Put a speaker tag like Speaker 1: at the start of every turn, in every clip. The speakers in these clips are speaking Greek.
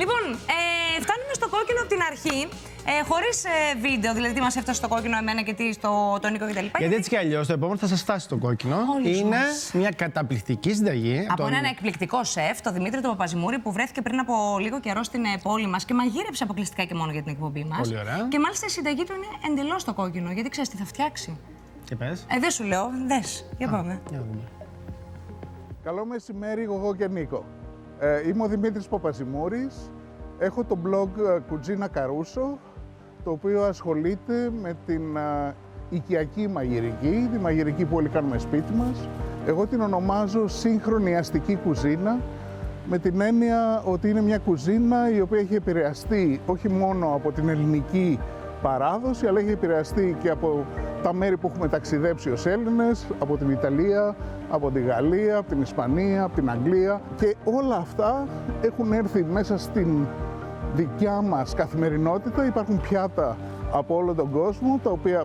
Speaker 1: Λοιπόν, φτάνουμε στο κόκκινο από την αρχή. Χωρίς βίντεο, δηλαδή τι μας έφτασε στο κόκκινο εμένα και τι τον Νίκο κτλ.
Speaker 2: Γιατί έτσι κι αλλιώς το επόμενο θα σας φτάσει το κόκκινο. Είναι μια καταπληκτική συνταγή.
Speaker 1: Από έναν εκπληκτικό σεφ, τον Δημήτρη τον Παπαζημούρη, που βρέθηκε πριν από λίγο καιρό στην πόλη μας και μαγείρεψε αποκλειστικά και μόνο για την εκπομπή μας.
Speaker 2: Πολύ ωραία.
Speaker 1: Και μάλιστα η συνταγή του είναι εντελώς το κόκκινο, γιατί ξέρεις τι θα φτιάξει.
Speaker 2: Και πες.
Speaker 1: Δεν σου λέω, δες. Για πάμε.
Speaker 3: Καλό μεσημέρι, εγώ και Νίκο. Είμαι ο Δημήτρης Παπαζημούρης. Έχω το blog Κουτζίνα Καρούσο, το οποίο ασχολείται με την οικιακή μαγειρική, τη μαγειρική που όλοι κάνουμε σπίτι μας. Εγώ την ονομάζω σύγχρονη αστική κουζίνα, με την έννοια ότι είναι μια κουζίνα η οποία έχει επηρεαστεί όχι μόνο από την ελληνική παράδοση, αλλά έχει επηρεαστεί και από τα μέρη που έχουμε ταξιδέψει ως Έλληνες, από την Ιταλία, από τη Γαλλία, από την Ισπανία, από την Αγγλία, και όλα αυτά έχουν έρθει μέσα στην δικιά μας καθημερινότητα. Υπάρχουν πιάτα από όλο τον κόσμο, τα οποία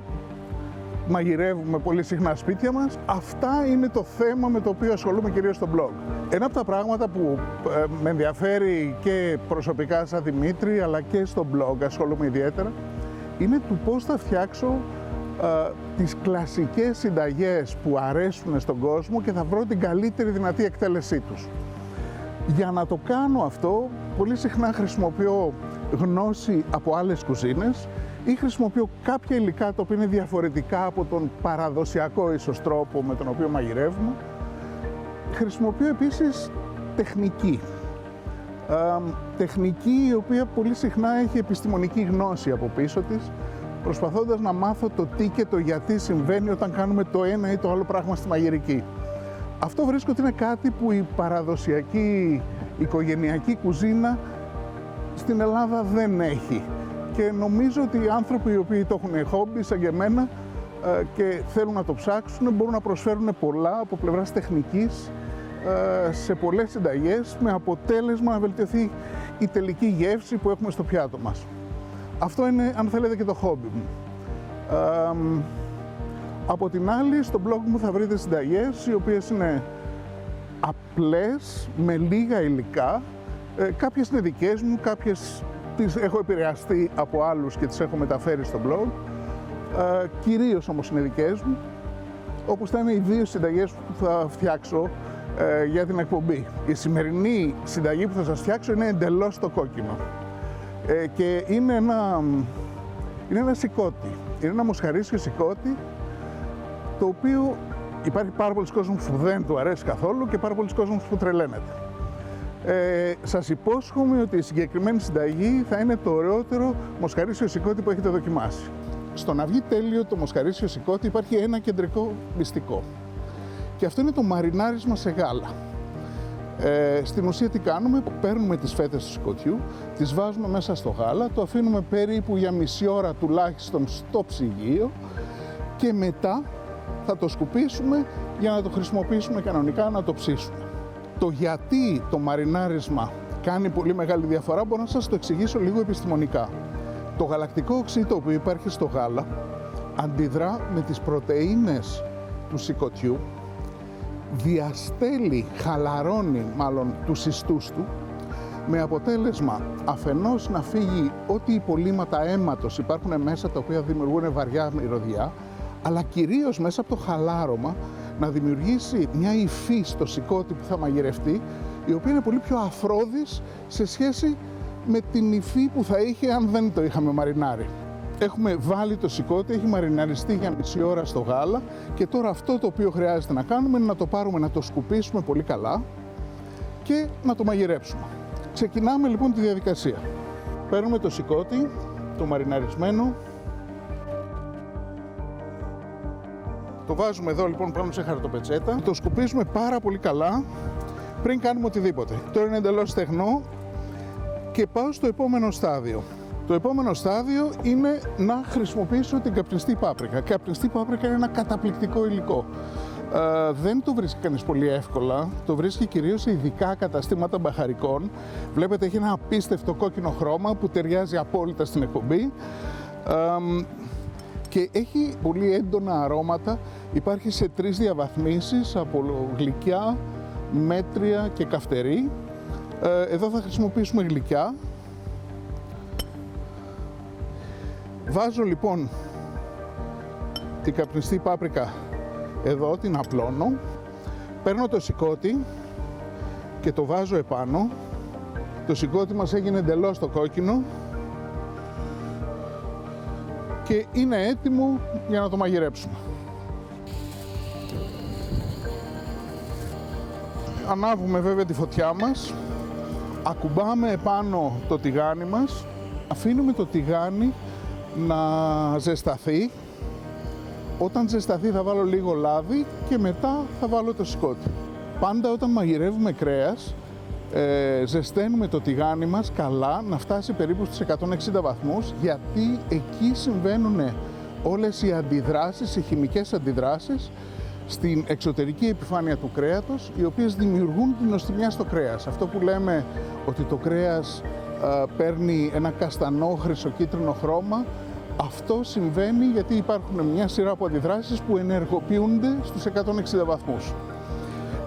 Speaker 3: μαγειρεύουμε πολύ συχνά σπίτια μας. Αυτά είναι το θέμα με το οποίο ασχολούμαι κυρίως στο blog. Ένα από τα πράγματα που με ενδιαφέρει και προσωπικά σαν Δημήτρη, αλλά και στο blog ασχολούμαι ιδιαίτερα, είναι του πώς θα φτιάξω τις κλασικές συνταγές που αρέσουν στον κόσμο και θα βρω την καλύτερη δυνατή εκτέλεσή τους. Για να το κάνω αυτό, πολύ συχνά χρησιμοποιώ γνώση από άλλες κουζίνες ή χρησιμοποιώ κάποια υλικά τα οποία είναι διαφορετικά από τον παραδοσιακό ίσως τρόπο με τον οποίο μαγειρεύουμε. Χρησιμοποιώ επίσης τεχνική. Τεχνική η οποία πολύ συχνά έχει επιστημονική γνώση από πίσω της, προσπαθώντας να μάθω το τι και το γιατί συμβαίνει όταν κάνουμε το ένα ή το άλλο πράγμα στη μαγειρική. Αυτό βρίσκω ότι είναι κάτι που η παραδοσιακή οικογενειακή κουζίνα στην Ελλάδα δεν έχει. Και νομίζω ότι οι άνθρωποι οι οποίοι το έχουν χόμπι σαν και εμένα και θέλουν να το ψάξουν μπορούν να προσφέρουν πολλά από πλευράς τεχνικής σε πολλές συνταγές, με αποτέλεσμα να βελτιωθεί η τελική γεύση που έχουμε στο πιάτο μας. Αυτό είναι, αν θέλετε, και το χόμπι μου. Από την άλλη, στο blog μου θα βρείτε συνταγές οι οποίες είναι απλές, με λίγα υλικά. Κάποιες είναι δικές μου, κάποιες τις έχω επηρεαστεί από άλλους και τις έχω μεταφέρει στο blog. Κυρίως όμως είναι δικές μου, όπως θα είναι οι δύο συνταγές που θα φτιάξω για την εκπομπή. Η συνταγή που θα σας φτιάξω είναι εντελώς το κόκκινο. Και είναι ένα σηκώτη. Είναι ένα μοσχαρίσιο σηκώτη, το οποίο υπάρχει πάρα πολλοί κόσμος που δεν του αρέσει καθόλου και πάρα πολλοί κόσμος που τρελαίνεται. Σας υπόσχομαι ότι η συγκεκριμένη συνταγή θα είναι το ωραιότερο μοσχαρίσιο σηκώτη που έχετε δοκιμάσει. Στο να βγει τέλειο το μοσχαρίσιο σηκώτη υπάρχει ένα κεντρικό μυστικό. Και αυτό είναι το μαρινάρισμα σε γάλα. Στην ουσία τι κάνουμε, παίρνουμε τις φέτες του σηκωτιού, τις βάζουμε μέσα στο γάλα, το αφήνουμε περίπου για μισή ώρα τουλάχιστον στο ψυγείο και μετά θα το σκουπίσουμε για να το χρησιμοποιήσουμε κανονικά, να το ψήσουμε. Το γιατί το μαρινάρισμα κάνει πολύ μεγάλη διαφορά μπορώ να σας το εξηγήσω λίγο επιστημονικά. Το γαλακτικό οξύτο που υπάρχει στο γάλα αντιδρά με τις πρωτεΐνες του σηκωτιού, διαστέλει, χαλαρώνει μάλλον τους ιστούς του, με αποτέλεσμα αφενός να φύγει ό,τι υπολείμματα αίματος υπάρχουν μέσα, τα οποία δημιουργούν βαριά μυρωδιά, αλλά κυρίως μέσα από το χαλάρωμα να δημιουργήσει μια υφή στο σηκώτη που θα μαγειρευτεί, η οποία είναι πολύ πιο αφρόδης σε σχέση με την υφή που θα είχε αν δεν το είχαμε μαρινάρει. Έχουμε βάλει το σηκώτη, έχει μαριναριστεί για μισή ώρα στο γάλα και τώρα αυτό το οποίο χρειάζεται να κάνουμε είναι να το πάρουμε, να το σκουπίσουμε πολύ καλά και να το μαγειρέψουμε. Ξεκινάμε λοιπόν τη διαδικασία. Παίρνουμε το σηκώτη, το μαριναρισμένο, το βάζουμε εδώ λοιπόν πάνω σε χαρτοπετσέτα, το σκουπίζουμε πάρα πολύ καλά πριν κάνουμε οτιδήποτε. Τώρα είναι εντελώς στεγνό και πάω στο επόμενο στάδιο. Το επόμενο στάδιο είναι να χρησιμοποιήσω την καπνιστή πάπρικα. Η καπνιστή πάπρικα είναι ένα καταπληκτικό υλικό. Δεν το βρίσκει κανείς πολύ εύκολα, το βρίσκει κυρίως σε ειδικά καταστήματα μπαχαρικών. Βλέπετε έχει ένα απίστευτο κόκκινο χρώμα που ταιριάζει απόλυτα στην εκπομπή. Και έχει πολύ έντονα αρώματα, υπάρχει σε 3 διαβαθμίσεις από γλυκιά, μέτρια και καυτερή. Εδώ θα χρησιμοποιήσουμε γλυκιά. Βάζω λοιπόν την καπνιστή πάπρικα εδώ, την απλώνω. Παίρνω το σηκώτη και το βάζω επάνω. Το σηκώτη μας έγινε εντελώς το κόκκινο και είναι έτοιμο για να το μαγειρέψουμε. Ανάβουμε βέβαια τη φωτιά μας, ακουμπάμε επάνω το τηγάνι μας, αφήνουμε το τηγάνι να ζεσταθεί. Όταν ζεσταθεί θα βάλω λίγο λάδι και μετά θα βάλω το σηκώτη. Πάντα όταν μαγειρεύουμε κρέας, ζεσταίνουμε το τηγάνι μας καλά, να φτάσει περίπου στους 160 βαθμούς, γιατί εκεί συμβαίνουν όλες οι αντιδράσεις, οι χημικές αντιδράσεις στην εξωτερική επιφάνεια του κρέατος, οι οποίες δημιουργούν την νοστιμιά στο κρέας. Αυτό που λέμε ότι το κρέας παίρνει ένα καστανό χρυσοκίτρινο χρώμα, αυτό συμβαίνει γιατί υπάρχουν μια σειρά από αντιδράσεις που ενεργοποιούνται στους 160 βαθμούς.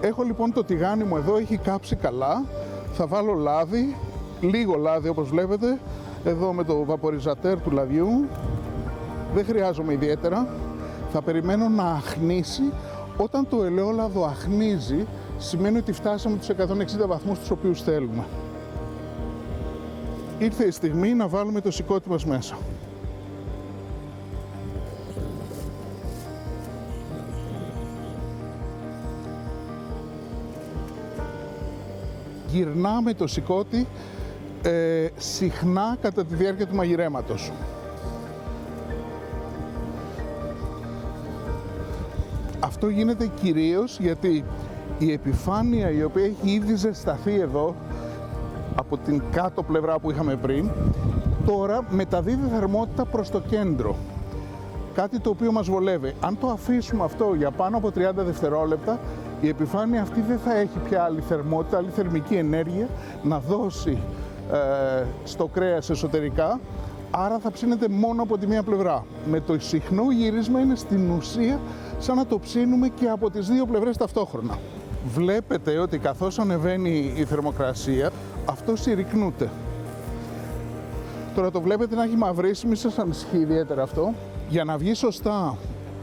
Speaker 3: Έχω λοιπόν το τηγάνι μου εδώ, έχει κάψει καλά. Θα βάλω λάδι, λίγο λάδι όπως βλέπετε, εδώ με το βαποριζατέρ του λαδιού. Δεν χρειάζομαι ιδιαίτερα. Θα περιμένω να αχνίσει. Όταν το ελαιόλαδο αχνίζει, σημαίνει ότι φτάσαμε τους 160 βαθμούς τους οποίους θέλουμε. Ήρθε η στιγμή να βάλουμε το σηκώτη μας μέσα. Γυρνάμε το σηκώτη συχνά κατά τη διάρκεια του μαγειρέματος. Αυτό γίνεται κυρίως γιατί η επιφάνεια η οποία έχει ήδη ζεσταθεί εδώ από την κάτω πλευρά που είχαμε πριν, τώρα μεταδίδει θερμότητα προς το κέντρο. Κάτι το οποίο μας βολεύει. Αν το αφήσουμε αυτό για πάνω από 30 δευτερόλεπτα, η επιφάνεια αυτή δεν θα έχει πια άλλη θερμότητα, άλλη θερμική ενέργεια να δώσει στο κρέας εσωτερικά, άρα θα ψήνεται μόνο από τη μία πλευρά. Με το συχνό γύρισμα είναι στην ουσία σαν να το ψήνουμε και από τις δύο πλευρές ταυτόχρονα. Βλέπετε ότι καθώς ανεβαίνει η θερμοκρασία, αυτό συρρικνούται. Τώρα το βλέπετε να έχει μαυρίσει, μη σας ανησυχεί ιδιαίτερα αυτό. Για να βγει σωστά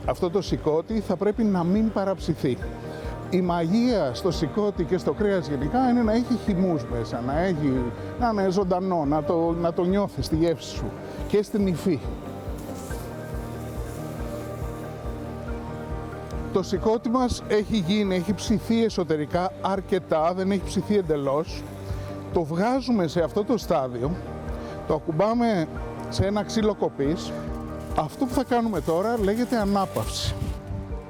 Speaker 3: αυτό το σηκώτη θα πρέπει να μην παραψηθεί. Η μαγεία στο σηκώτη και στο κρέας γενικά είναι να έχει χυμούς μέσα, να είναι ζωντανό, να το νιώθεις στη γεύση σου και στην υφή. Το σηκώτη μας έχει ψηθεί εσωτερικά αρκετά, δεν έχει ψηθεί εντελώς. Το βγάζουμε σε αυτό το στάδιο, το ακουμπάμε σε ένα ξύλο κοπής. Αυτό που θα κάνουμε τώρα λέγεται ανάπαυση.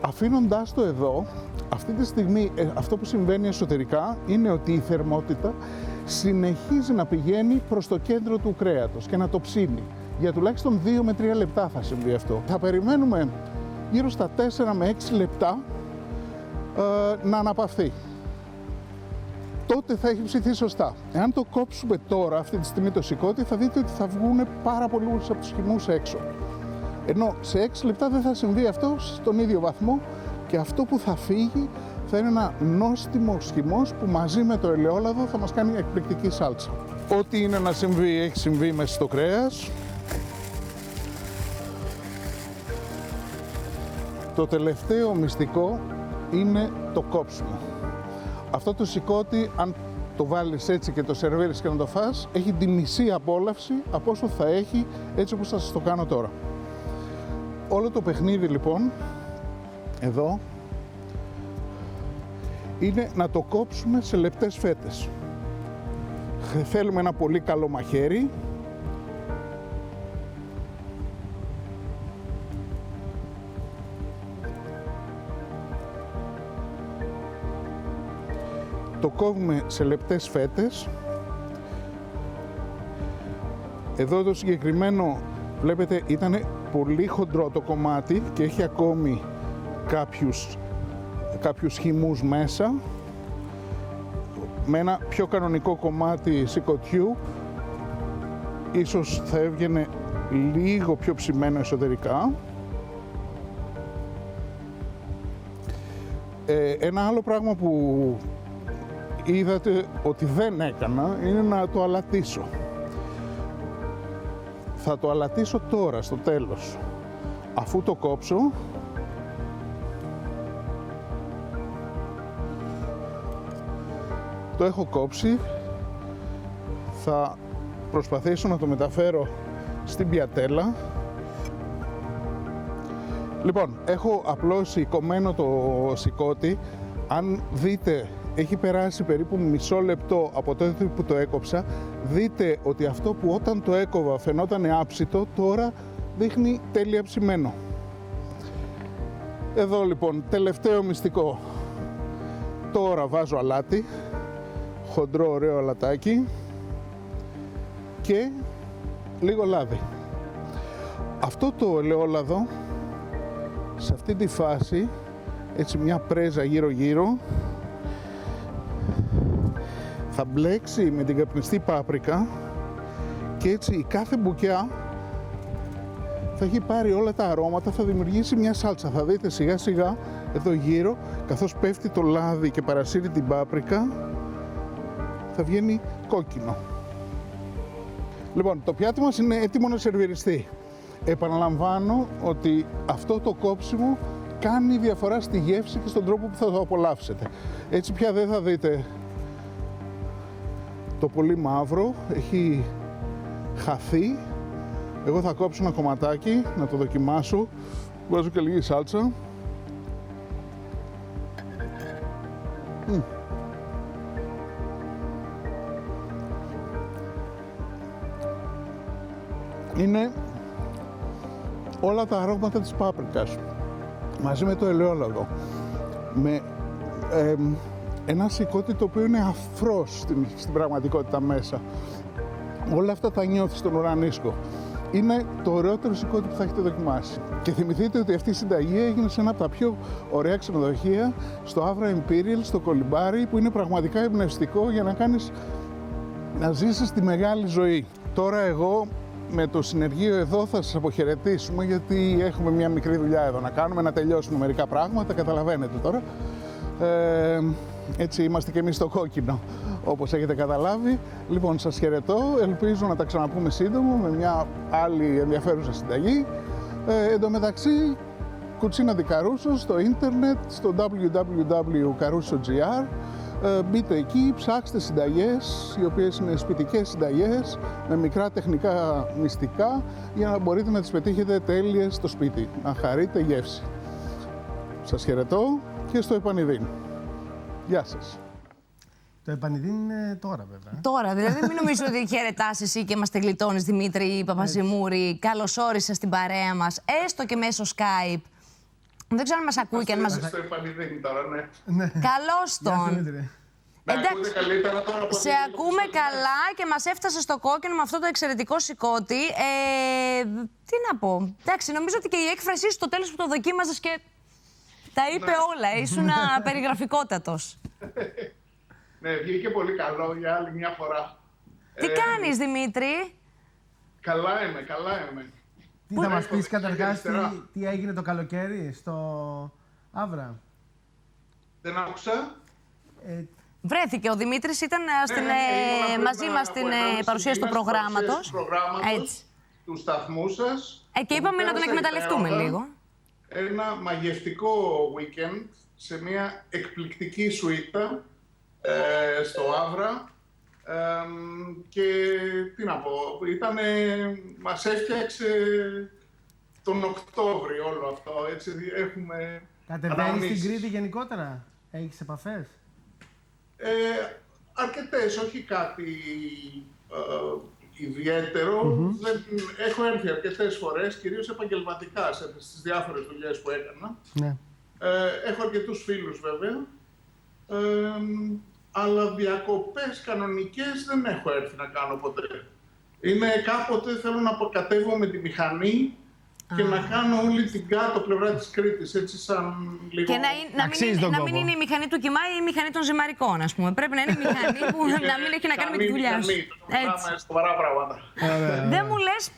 Speaker 3: Αφήνοντάς το εδώ, αυτή τη στιγμή αυτό που συμβαίνει εσωτερικά είναι ότι η θερμότητα συνεχίζει να πηγαίνει προς το κέντρο του κρέατος και να το ψήνει. Για τουλάχιστον 2 με 3 λεπτά θα συμβεί αυτό. Θα περιμένουμε γύρω στα 4 με 6 λεπτά να αναπαυθεί. Τότε θα έχει ψηθεί σωστά. Εάν το κόψουμε τώρα, αυτή τη στιγμή το σηκώτη, θα δείτε ότι θα βγουν πάρα πολλούς από τους χυμούς έξω. Ενώ σε 6 λεπτά δεν θα συμβεί αυτό στον ίδιο βαθμό και αυτό που θα φύγει θα είναι ένα νόστιμος χυμός που μαζί με το ελαιόλαδο θα μας κάνει εκπληκτική σάλτσα. Ό,τι είναι να συμβεί, έχει συμβεί μέσα στο κρέας. Το τελευταίο μυστικό είναι το κόψιμο. Αυτό το σηκώτη, αν το βάλεις έτσι και το σερβίρεις και να το φας, έχει τη μισή απόλαυση από όσο θα έχει έτσι όπως θα σας το κάνω τώρα. Όλο το παιχνίδι λοιπόν, εδώ, είναι να το κόψουμε σε λεπτές φέτες. Θέλουμε ένα πολύ καλό μαχαίρι. Το κόβουμε σε λεπτές φέτες. Εδώ το συγκεκριμένο, βλέπετε, ήταν πολύ χοντρό το κομμάτι και έχει ακόμη κάποιους χυμούς μέσα. Με ένα πιο κανονικό κομμάτι σηκωτιού, ίσως θα έβγαινε λίγο πιο ψημένο εσωτερικά. Ένα άλλο πράγμα που είδατε ότι δεν έκανα είναι να το αλατίσω. Θα το αλατίσω τώρα, στο τέλος. Αφού το κόψω, το έχω κόψει, θα προσπαθήσω να το μεταφέρω στην πιατέλα. Λοιπόν, έχω απλώσει κομμένο το σηκώτη. Αν δείτε, έχει περάσει περίπου μισό λεπτό από τότε που το έκοψα. Δείτε ότι αυτό που όταν το έκοβα φαινόταν άψητο, τώρα δείχνει τέλεια ψημένο. Εδώ λοιπόν, τελευταίο μυστικό. Τώρα βάζω αλάτι, χοντρό ωραίο αλατάκι και λίγο λάδι. Αυτό το ελαιόλαδο, σε αυτή τη φάση, έτσι μια πρέζα γύρω-γύρω, θα μπλέξει με την καπνιστή πάπρικα και έτσι η κάθε μπουκιά θα έχει πάρει όλα τα αρώματα, θα δημιουργήσει μια σάλτσα. Θα δείτε σιγά σιγά εδώ γύρω, καθώς πέφτει το λάδι και παρασύρει την πάπρικα, θα βγαίνει κόκκινο. Λοιπόν, το πιάτι μας είναι έτοιμο να σερβιριστεί. Επαναλαμβάνω ότι αυτό το κόψιμο κάνει διαφορά στη γεύση και στον τρόπο που θα το απολαύσετε. Έτσι πια δεν θα δείτε το πολύ μαύρο, έχει χαθεί. Εγώ θα κόψω ένα κομματάκι, να το δοκιμάσω. Βάζω και λίγη σάλτσα. Είναι όλα τα αρώματα της πάπρικας μαζί με το ελαιόλαδο, με ένα σηκώτη το οποίο είναι αφρός στην πραγματικότητα μέσα. Όλα αυτά τα νιώθει στον ουρανίσκο. Είναι το ωραιότερο σηκώτη που θα έχετε δοκιμάσει. Και θυμηθείτε ότι αυτή η συνταγή έγινε σε ένα από τα πιο ωραία ξενοδοχεία, στο Avra Imperial, στο Κολυμπάρι, που είναι πραγματικά εμπνευστικό για να ζήσεις τη μεγάλη ζωή. Τώρα εγώ με το συνεργείο εδώ θα σας αποχαιρετήσουμε, γιατί έχουμε μια μικρή δουλειά εδώ να κάνουμε, να τελειώσουμε μερικά πράγματα, καταλαβαίνετε τώρα. Έτσι είμαστε και εμείς στο κόκκινο, όπως έχετε καταλάβει. Λοιπόν, σας χαιρετώ, ελπίζω να τα ξαναπούμε σύντομα με μια άλλη ενδιαφέρουσα συνταγή. Εν τω μεταξύ, κουτσίνα τη Καρούσο στο ίντερνετ, στο www.caruso.gr. Μπείτε εκεί, ψάξτε συνταγές, οι οποίες είναι σπιτικές συνταγές, με μικρά τεχνικά μυστικά, για να μπορείτε να τις πετύχετε τέλειες στο σπίτι, να χαρείτε γεύση. Σας χαιρετώ και στο επανειδήν. Γεια σας.
Speaker 2: Το επανειδήν είναι τώρα, βέβαια.
Speaker 1: Τώρα, δηλαδή μην νομίζω ότι χαιρετάς εσύ και μας γλιτώνεις, Δημήτρη Παπαζημούρη. Καλώς όρισες στην παρέα μας, έστω και μέσω Skype. Δεν ξέρω αν μας ακούει και αν μας...
Speaker 3: Στο επανειδήν τώρα, ναι.
Speaker 1: Καλώς τον. Εντάξει, σε ακούμε καλά και μας έφτασε στο κόκκινο με αυτό το εξαιρετικό σηκώτη. Τι να πω. Εντάξει, νομίζω ότι και η έκφρασή σου στο τέλος που το δοκίμαζες και τα είπε όλα. Ήσουν περιγραφικότατος.
Speaker 3: Ναι, βγήκε πολύ καλό για άλλη μια φορά.
Speaker 1: Τι κάνεις, Δημήτρη?
Speaker 3: Καλά είμαι.
Speaker 2: Τι θα μας πεις καταρχάς, τι έγινε το καλοκαίρι στο Avra?
Speaker 3: Δεν άκουσα.
Speaker 1: Βρέθηκε ο Δημήτρης, ήταν μαζί μας στην παρουσίαση του προγράμματος.
Speaker 3: Του σταθμού σας.
Speaker 1: Και είπαμε να τον εκμεταλλευτούμε λίγο.
Speaker 3: Ένα μαγευτικό weekend σε μια εκπληκτική σουίτα στο Avra. Και τι να πω, μας έφτιαξε τον Οκτώβριο όλο αυτό, έτσι έχουμε...
Speaker 2: Κατεβαίνεις στην Κρήτη γενικότερα, έχεις επαφές?
Speaker 3: Αρκετές, όχι κάτι ιδιαίτερο. Έχω έρθει αρκετές φορές, κυρίως επαγγελματικά, στις διάφορες δουλειές που έκανα.
Speaker 2: Ναι.
Speaker 3: Έχω αρκετούς φίλους βέβαια. Αλλά διακοπές κανονικές δεν έχω έρθει να κάνω ποτέ. Είναι κάποτε θέλω να κατέβω με τη μηχανή και να κάνω όλη την κάτω πλευρά της Κρήτης, έτσι σαν λίγο...
Speaker 1: Και να μην είναι η μηχανή του Κιμά ή η μηχανή των ζυμαρικών, ας πούμε. Πρέπει να είναι η μηχανή που να μην έχει να κάνει με τη δουλειά σου.
Speaker 3: Έτσι. Σοβαρά πράγματα.
Speaker 1: Δεν μου λες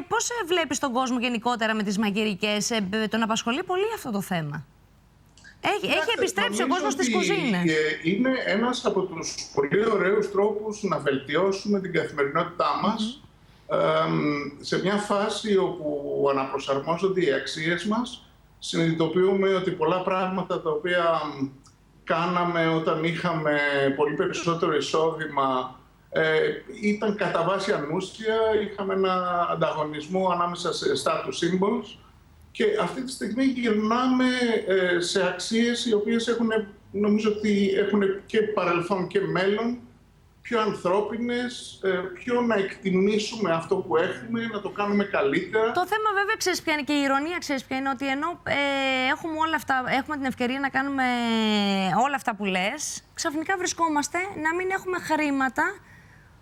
Speaker 1: πώς βλέπεις τον κόσμο γενικότερα με τις μαγειρικές, τον απασχολεί πολύ αυτό το θέμα? Έχει επιστρέψει ο κόσμος στις κουζίνες.
Speaker 3: Είναι ένας από τους πολύ ωραίους τρόπους να βελτιώσουμε την καθημερινότητά μας σε μια φάση όπου αναπροσαρμόζονται οι αξίες μας. Συνειδητοποιούμε ότι πολλά πράγματα τα οποία κάναμε όταν είχαμε πολύ περισσότερο εισόδημα ήταν κατά βάση ανούσια, είχαμε ένα ανταγωνισμό ανάμεσα σε status symbols και αυτή τη στιγμή γυρνάμε σε αξίες οι οποίες νομίζω ότι έχουν και παρελθόν και μέλλον, πιο ανθρώπινες, πιο να εκτιμήσουμε αυτό που έχουμε, να το κάνουμε καλύτερα.
Speaker 1: Το θέμα βέβαια, ξέρεις ποια είναι, και η ηρωνία ξέρεις ποια είναι, ότι ενώ έχουμε όλα αυτά, έχουμε την ευκαιρία να κάνουμε όλα αυτά που λες, ξαφνικά βρισκόμαστε να μην έχουμε χρήματα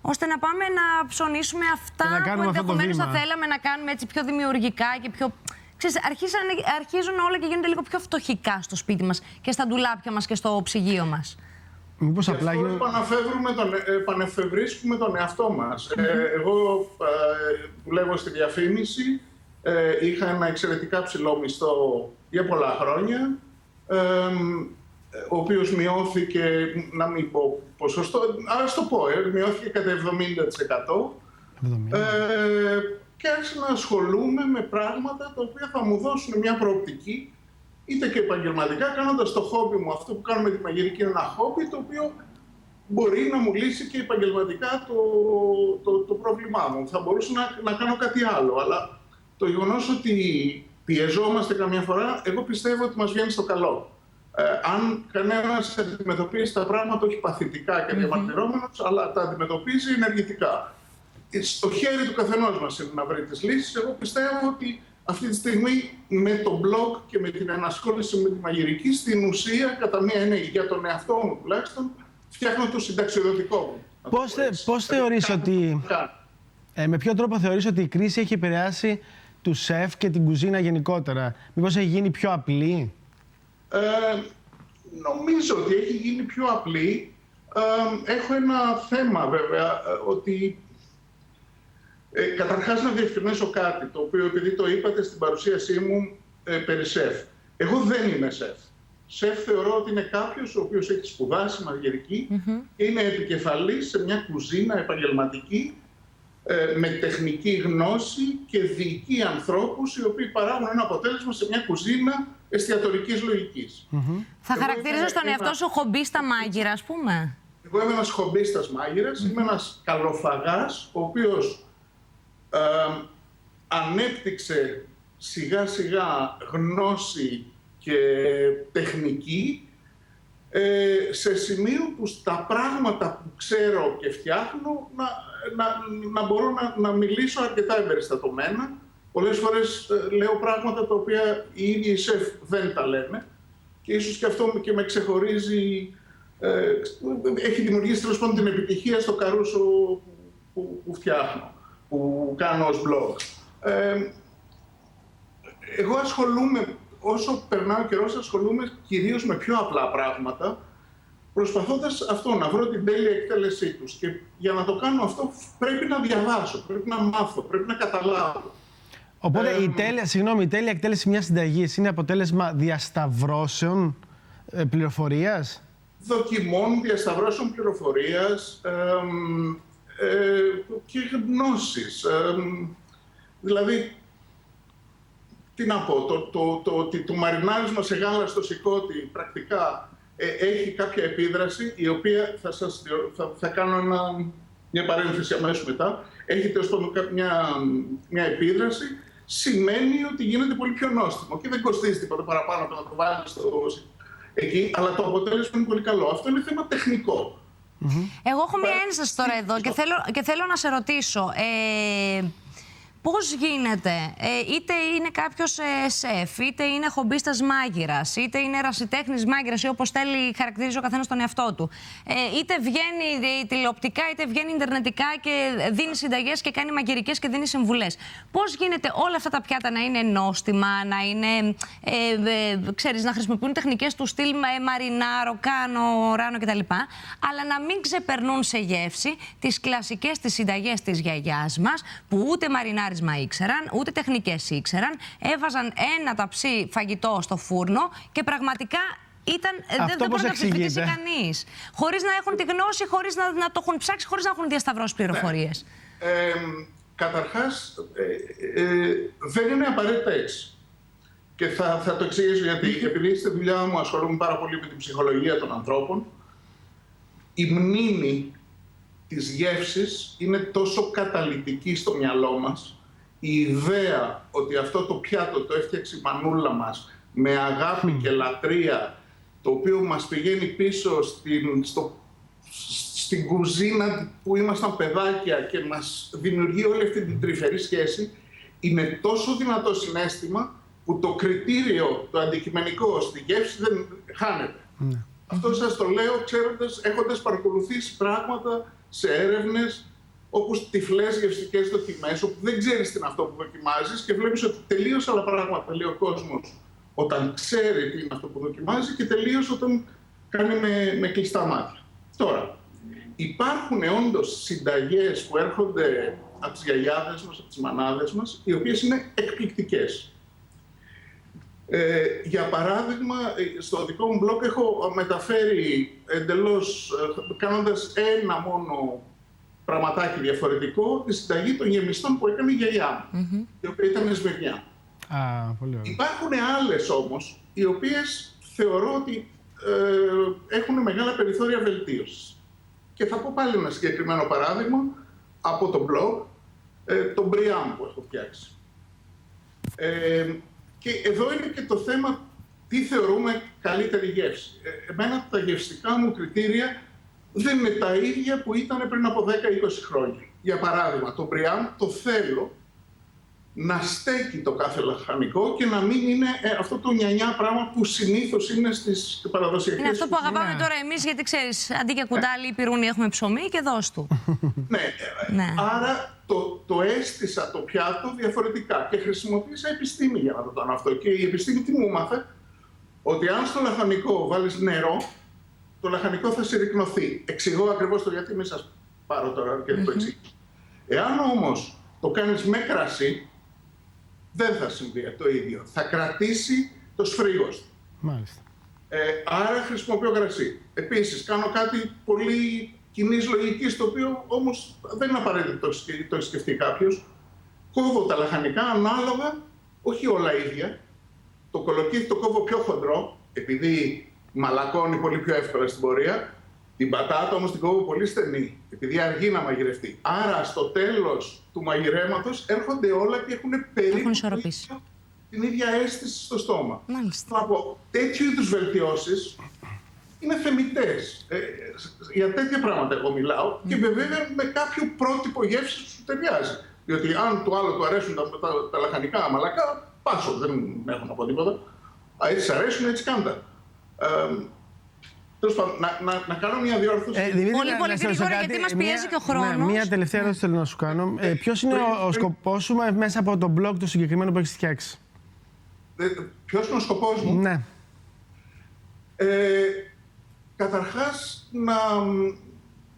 Speaker 1: ώστε να πάμε να ψωνίσουμε αυτά που ενδεχομένως θα θέλαμε να κάνουμε έτσι πιο δημιουργικά και πιο... Ξέρεις, αρχίζουν όλα και γίνονται λίγο πιο φτωχικά στο σπίτι μας και στα ντουλάπια μας και στο ψυγείο μας.
Speaker 2: Μήπως απλά
Speaker 3: επανεφευρίσκουμε τον εαυτό μας. Εγώ δουλεύω στη διαφήμιση, είχα ένα εξαιρετικά ψηλό μισθό για πολλά χρόνια, ο οποίος μειώθηκε, να μην πω ποσοστό, ας το πω, μειώθηκε κατά 70%. Και άρχισα να ασχολούμαι με πράγματα τα οποία θα μου δώσουν μια προοπτική, είτε και επαγγελματικά, κάνοντας το χόμπι μου. Αυτό που κάνω με τη μαγειρική είναι ένα χόμπι το οποίο μπορεί να μου λύσει και επαγγελματικά το πρόβλημά μου. Θα μπορούσα να κάνω κάτι άλλο, αλλά το γεγονός ότι πιεζόμαστε καμιά φορά, εγώ πιστεύω ότι μας βγαίνει στο καλό. Αν κανένας αντιμετωπίζει τα πράγματα όχι παθητικά και διαμαρτυρόμενος, αλλά τα αντιμετωπίζει ενεργητικά. Στο χέρι του καθενός μας είναι να βρει τις λύσεις. Εγώ πιστεύω ότι αυτή τη στιγμή με το blog και με την ενασχόληση με τη μαγειρική, στην ουσία, κατά μία έννοια για τον εαυτό μου τουλάχιστον, φτιάχνω το συνταξιοδοτικό μου.
Speaker 2: Πώς θεωρείς ότι... με ποιο τρόπο θεωρείς ότι η κρίση έχει επηρεάσει του σεφ και την κουζίνα γενικότερα? Μήπως έχει γίνει πιο απλή?
Speaker 3: Νομίζω ότι έχει γίνει πιο απλή. Έχω ένα θέμα βέβαια, ότι καταρχάς να διευκρινίσω κάτι, το οποίο επειδή το είπατε στην παρουσίασή μου περί σεφ. Εγώ δεν είμαι σεφ. Σεφ θεωρώ ότι είναι κάποιος ο οποίος έχει σπουδάσει μαγειρική και είναι επικεφαλής σε μια κουζίνα επαγγελματική με τεχνική γνώση και διοικεί ανθρώπους οι οποίοι παράγουν ένα αποτέλεσμα σε μια κουζίνα εστιατορικής λογικής.
Speaker 1: Θα χαρακτηρίζεις τον εαυτό σου χομπίστα μάγειρα, ας πούμε?
Speaker 3: Εγώ είμαι ένας χομπίστας μάγειρας, είμαι ένας καλοφαγάς, ο οποίος ανέπτυξε σιγά σιγά γνώση και τεχνική σε σημείο που στα πράγματα που ξέρω και φτιάχνω να μπορώ να μιλήσω αρκετά εμπεριστατωμένα. Πολλές φορές λέω πράγματα τα οποία οι ίδιοι οι σεφ δεν τα λένε και ίσως και αυτό και με ξεχωρίζει, έχει δημιουργήσει τέλος πάντων την επιτυχία στο καρούσο που φτιάχνω, που κάνω ως blog. Εγώ ασχολούμαι, όσο περνάει ο καιρός, ασχολούμαι κυρίως με πιο απλά πράγματα, προσπαθώντας αυτό, να βρω την τέλεια εκτέλεσή τους. Και για να το κάνω αυτό πρέπει να διαβάσω, πρέπει να μάθω, πρέπει να καταλάβω.
Speaker 2: Οπότε η τέλεια εκτέλεση μιας συνταγής είναι αποτέλεσμα διασταυρώσεων πληροφορίας?
Speaker 3: Δοκιμών, διασταυρώσεων πληροφορίας και γνώσης. Δηλαδή, τι να πω, ότι το μαρινάρισμα σε γάλα στο σηκώτη πρακτικά έχει κάποια επίδραση, η οποία θα κάνω μια παρένθεση αμέσως μετά. Έχει τέλος πάντων μια επίδραση, σημαίνει ότι γίνεται πολύ πιο νόστιμο και δεν κοστίζει τίποτα παραπάνω από να το βάλεις εκεί, αλλά το αποτέλεσμα είναι πολύ καλό. Αυτό είναι θέμα τεχνικό.
Speaker 1: Εγώ έχω μια ένσταση τώρα εδώ και θέλω να σε ρωτήσω. Πώς γίνεται, είτε είναι κάποιος σεφ, είτε είναι χομπίστας μάγειρας, είτε είναι ερασιτέχνης μάγειρας ή όπως θέλει χαρακτηρίζει ο καθένας τον εαυτό του, είτε βγαίνει τηλεοπτικά είτε βγαίνει ιντερνετικά και δίνει συνταγές και κάνει μαγειρικές και δίνει συμβουλές. Πώς γίνεται όλα αυτά τα πιάτα να είναι νόστιμα, να είναι, ξέρεις, να χρησιμοποιούν τεχνικές του στυλ μαρινάρο, κάνω, ράνο κτλ. Αλλά να μην ξεπερνούν σε γεύση τις κλασικές τις συνταγές της γιαγιάς μας, που ούτε μαρινάρι ήξεραν, ούτε τεχνικές ήξεραν, έβαζαν ένα ταψί φαγητό στο φούρνο και πραγματικά δεν μπορεί να το αμφισβητήσει κανείς. Χωρίς να έχουν τη γνώση, χωρίς να το έχουν ψάξει, χωρίς να έχουν διασταυρώσει πληροφορίες.
Speaker 3: Καταρχάς, δεν είναι απαραίτητα έτσι. Και θα το εξηγήσω γιατί. Επειδή στη δουλειά μου ασχολούμαι πάρα πολύ με την ψυχολογία των ανθρώπων, η μνήμη της γεύσης είναι τόσο καταλυτική στο μυαλό μας. Η ιδέα ότι αυτό το πιάτο το έφτιαξε η μανούλα μας με αγάπη και λατρεία, το οποίο μας πηγαίνει πίσω στην κουζίνα που ήμασταν παιδάκια και μας δημιουργεί όλη αυτή την τρυφερή σχέση, είναι τόσο δυνατό συναίσθημα που το κριτήριο, το αντικειμενικό στη γεύση δεν χάνεται. Αυτό σας το λέω έχοντας παρακολουθήσει πράγματα σε έρευνες όπως τυφλές γευστικές δοκιμές, όπου δεν ξέρεις τι είναι αυτό που δοκιμάζεις και βλέπεις ότι τελείως άλλα πράγματα λέει ο κόσμος όταν ξέρει τι είναι αυτό που δοκιμάζει και τελείως όταν κάνει με κλειστά μάτια. Τώρα, υπάρχουν όντως συνταγές που έρχονται από τις γιαγιάδες μας, από τις μανάδες μας, οι οποίες είναι εκπληκτικές. Για παράδειγμα, στο δικό μου blog έχω μεταφέρει εντελώς, κάνοντας ένα μόνο πραγματάκι διαφορετικό, τη συνταγή των γεμιστών που έκανε η γιαγιά μου, η οποία ήταν σμυρνιά.
Speaker 2: Πολύ ωραία.
Speaker 3: Υπάρχουν άλλες όμως, οι οποίες θεωρώ ότι έχουν μεγάλα περιθώρια βελτίωσης. Και θα πω πάλι ένα συγκεκριμένο παράδειγμα από το blog, το μπριάμ που έχω φτιάξει. Και εδώ είναι και το θέμα τι θεωρούμε καλύτερη γεύση. Εμένα τα γευστικά μου κριτήρια δεν είναι τα ίδια που ήταν πριν από 10-20 χρόνια. Για παράδειγμα, το μπριάμ το θέλω να στέκει το κάθε λαχανικό και να μην είναι αυτό το νιανιά πράγμα που συνήθως είναι στις παραδοσιακές.
Speaker 1: Είναι αυτό που αγαπάμε τώρα εμείς, γιατί ξέρεις, αντί για κουτάλι ή πυρούνι έχουμε ψωμί και δώσ' του.
Speaker 3: Ναι. Άρα το αίσθησα το πιάτο διαφορετικά και χρησιμοποίησα επιστήμη για να το κάνω αυτό. Και η επιστήμη τι μου μάθε, ότι αν στο λαχανικό βάλεις νερό, το λαχανικό θα συρρικνωθεί. Εξηγώ ακριβώς το γιατί, μην σας πάρω τώρα και το εξηγήσω. Εάν όμως το κάνεις με κρασί, δεν θα συμβεί το ίδιο. Θα κρατήσει το σφρίγος του.
Speaker 2: Μάλιστα.
Speaker 3: Άρα χρησιμοποιώ κρασί. Επίσης, κάνω κάτι πολύ κοινής λογικής, το οποίο όμως δεν είναι απαραίτητο το έχει σκεφτεί κάποιος. Κόβω τα λαχανικά ανάλογα, όχι όλα ίδια. Το κολοκύθι το κόβω πιο χοντρό, επειδή μαλακώνει πολύ πιο εύκολα στην πορεία. Την πατάτα όμως την κόβω πολύ στενή, επειδή αργεί να μαγειρευτεί. Άρα στο τέλος του μαγειρέματος έρχονται όλα και έχουν περίπου την ίδια αίσθηση στο στόμα.
Speaker 1: Μάλιστα.
Speaker 3: Από τέτοιου είδους βελτιώσεις είναι θεμιτές. Για τέτοια πράγματα εγώ μιλάω και βέβαια με κάποιο πρότυπο γεύση που σου ταιριάζει. Διότι αν το άλλο του αρέσουν τα λαχανικά μαλακά, πάσω, δεν έχω να πω τίποτα. Έτσι αρέσουν, έτσι κάντα. Να κάνω μια διόρθωση.
Speaker 1: Πολύ γρήγορα, γιατί μας πιέζει και ο χρόνος.
Speaker 2: Μια τελευταία ερώτηση θέλω να σου κάνω. Ποιος είναι ο σκοπός σου μέσα από το blog το συγκεκριμένο που έχεις φτιάξει?
Speaker 3: Ποιος είναι ο σκοπός μου?
Speaker 2: Ναι.
Speaker 3: Καταρχάς,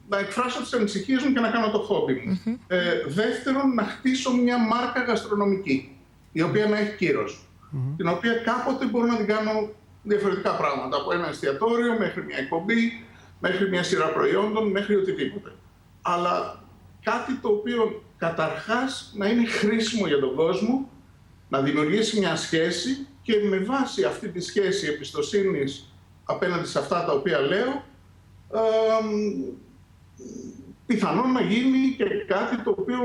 Speaker 3: να εκφράσω τις ανησυχίες μου και να κάνω το χόμπι μου. Δεύτερον, να χτίσω μια μάρκα γαστρονομική, η οποία να έχει κύρος. Την οποία κάποτε μπορώ να την κάνω διαφορετικά πράγματα, από ένα εστιατόριο μέχρι μια εκπομπή, μέχρι μια σειρά προϊόντων, μέχρι οτιδήποτε. Αλλά κάτι το οποίο καταρχάς να είναι χρήσιμο για τον κόσμο, να δημιουργήσει μια σχέση και με βάση αυτή τη σχέση εμπιστοσύνης απέναντι σε αυτά τα οποία λέω, πιθανόν να γίνει και κάτι το οποίο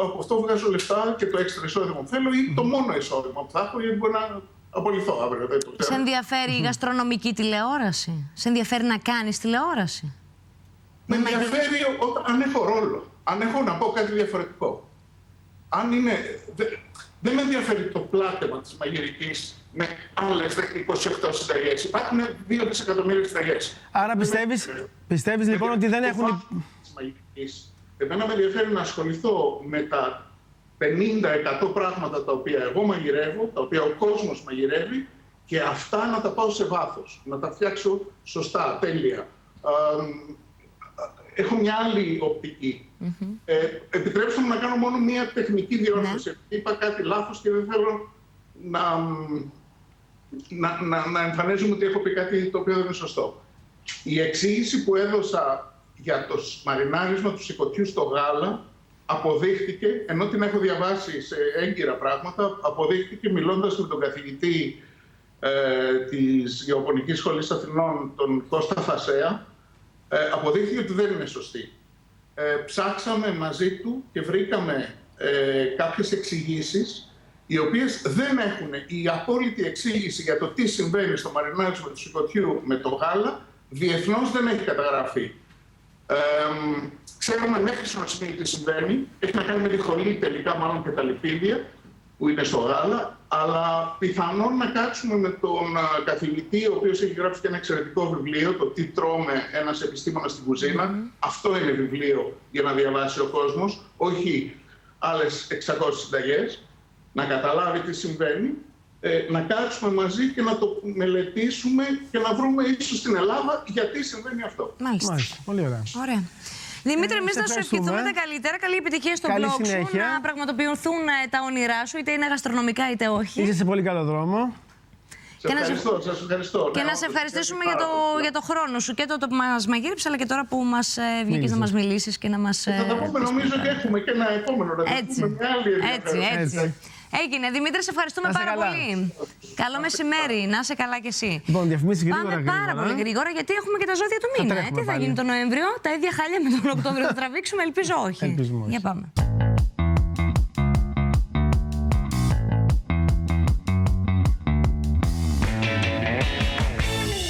Speaker 3: από αυτό βγάζω λεφτά και το έξτρα εισόδημα που θέλω ή το μόνο εισόδημα που θα έχω, γιατί μπορεί να απολυθώ αύριο.
Speaker 1: Σε ενδιαφέρει η γαστρονομική τηλεόραση? Σε ενδιαφέρει να κάνεις τηλεόραση?
Speaker 3: Με ενδιαφέρει αν έχω ρόλο, αν έχω να πω κάτι διαφορετικό. Αν είναι... Δεν με ενδιαφέρει το πλάτεμα της μαγειρικής με άλλες 28 συνταγές. Υπάρχουν 2 δισεκατομμύρια συνταγές.
Speaker 2: Άρα πιστεύεις λοιπόν ότι δεν έχουν...
Speaker 3: Εμένα με ενδιαφέρει να ασχοληθώ με τα 50-100 πράγματα τα οποία εγώ μαγειρεύω, τα οποία ο κόσμος μαγειρεύει και αυτά να τα πάω σε βάθος, να τα φτιάξω σωστά, τέλεια. Έχω μια άλλη οπτική. Επιτρέψτε μου να κάνω μόνο μια τεχνική διόρθωση. Είπα κάτι λάθος και δεν θέλω να εμφανίζουμε ότι έχω πει κάτι το οποίο δεν είναι σωστό. Η εξήγηση που έδωσα για το μαρινάρισμα του σηκωτιού στο γάλα αποδείχτηκε, ενώ την έχω διαβάσει σε έγκυρα πράγματα, αποδείχτηκε μιλώντας με τον καθηγητή της Γεωπονικής Σχολής Αθηνών, τον Κώστα Φασέα, αποδείχτηκε ότι δεν είναι σωστή. Ψάξαμε μαζί του και βρήκαμε κάποιες εξηγήσεις, οι οποίες δεν έχουν η απόλυτη εξήγηση για το τι συμβαίνει στο μαρινάρισμα του σηκωτιού με το γάλα, διεθνώς δεν έχει καταγραφεί. Ξέρουμε μέχρι στιγμή τι συμβαίνει. Έχει να κάνει με τη χολή τελικά, μάλλον και τα λιπίδια που είναι στο γάλα. Αλλά πιθανόν να κάτσουμε με τον καθηγητή, ο οποίος έχει γράψει και ένα εξαιρετικό βιβλίο, το «Τι τρώμε, ένας επιστήμονας στην κουζίνα». Αυτό είναι βιβλίο για να διαβάσει ο κόσμος, όχι άλλες 600 συνταγές. Να καταλάβει τι συμβαίνει, να κάτσουμε μαζί και να το μελετήσουμε και να βρούμε ίσως στην Ελλάδα γιατί συμβαίνει αυτό.
Speaker 1: Μάλιστα.
Speaker 2: Πολύ ωραία.
Speaker 1: Ωραία. Δημήτρη, εμείς να σου ευχηθούμε τα καλύτερα. Καλή επιτυχία στο blog σου, να πραγματοποιηθούν τα όνειρά σου, είτε είναι γαστρονομικά είτε όχι.
Speaker 2: Είσαι σε πολύ καλό δρόμο.
Speaker 3: Σας ευχαριστώ.
Speaker 1: Και να σε ευχαριστήσουμε για το χρόνο σου και το που μας μαγείρεψες, αλλά και τώρα που μας βγήκες να μας μιλήσεις και να μας...
Speaker 3: Θα τα πούμε, νομίζω ότι έχουμε και ένα επόμενο να πούμε με άλλη
Speaker 1: έτσι. Έγινε. Δημήτρη, σε ευχαριστούμε πάρα πολύ. Καλό μεσημέρι. Να είσαι καλά κι εσύ.
Speaker 2: Λοιπόν, διαφημίσεις γρήγορα.
Speaker 1: Πάμε πάρα πολύ γρήγορα, γιατί έχουμε και τα ζώδια του μήνα. Τι θα γίνει τον Νοέμβριο, τα ίδια χάλια με τον Οκτώβριο θα τραβήξουμε, ελπίζω όχι.
Speaker 2: Ελπίζουμε όχι.
Speaker 1: Για πάμε.